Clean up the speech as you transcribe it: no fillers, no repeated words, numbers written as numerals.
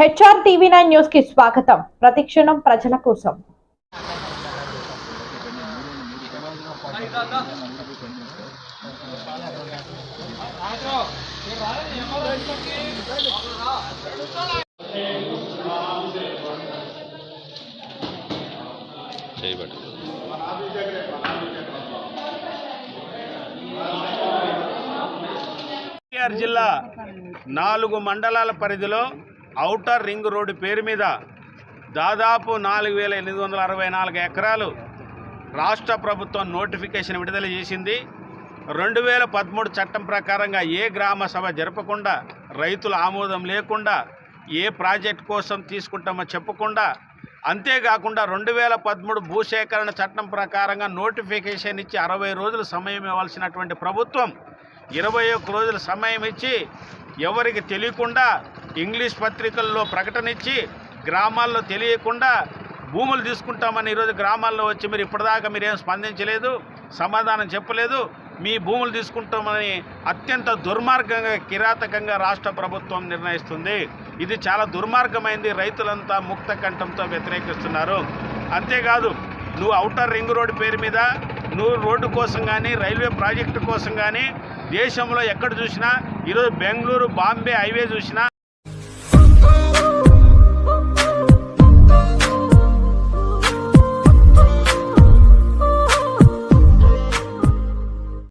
HR TV9 news కి స్వాగతం. ప్రతిక్షణం ప్రజల కోసం. జిల్లా 4 మండలాల పరిధిలో ఔటర్ రింగ్ రోడ్డు పేరు మీద దాదాపు 4,864 ఎకరాలు రాష్ట్ర ప్రభుత్వం నోటిఫికేషన్ విడుదల చేసింది. 2013 చట్టం ప్రకారంగా ఏ గ్రామ సభ జరపకుండా, రైతుల ఆమోదం లేకుండా, ఏ ప్రాజెక్ట్ కోసం తీసుకుంటామో చెప్పకుండా, అంతేకాకుండా 2013 భూసేకరణ చట్టం ప్రకారంగా నోటిఫికేషన్ ఇచ్చి 60 రోజులు సమయం ఇవ్వాల్సినటువంటి ప్రభుత్వం 21 రోజుల సమయం ఇచ్చి ఎవరికి తెలియకుండా ఇంగ్లీష్ పత్రికల్లో ప్రకటన ఇచ్చి గ్రామాల్లో తెలియకుండా భూములు తీసుకుంటామని ఈరోజు గ్రామాల్లో వచ్చి మీరు ఇప్పటిదాకా మీరేం స్పందించలేదు, సమాధానం చెప్పలేదు. మీ భూములు తీసుకుంటామని అత్యంత దుర్మార్గంగా, కిరాతకంగా రాష్ట్ర ప్రభుత్వం నిర్ణయిస్తుంది. ఇది చాలా దుర్మార్గమైంది. రైతులంతా ముక్త కంఠంతో వ్యతిరేకిస్తున్నారు. అంతేకాదు, నువ్వు ఔటర్ రింగ్ రోడ్డు పేరు మీద నువ్వు రోడ్డు కోసం కానీ, రైల్వే ప్రాజెక్టు కోసం కానీ దేశంలో ఎక్కడ చూసినా, ఈరోజు బెంగళూరు బాంబే హైవే చూసినా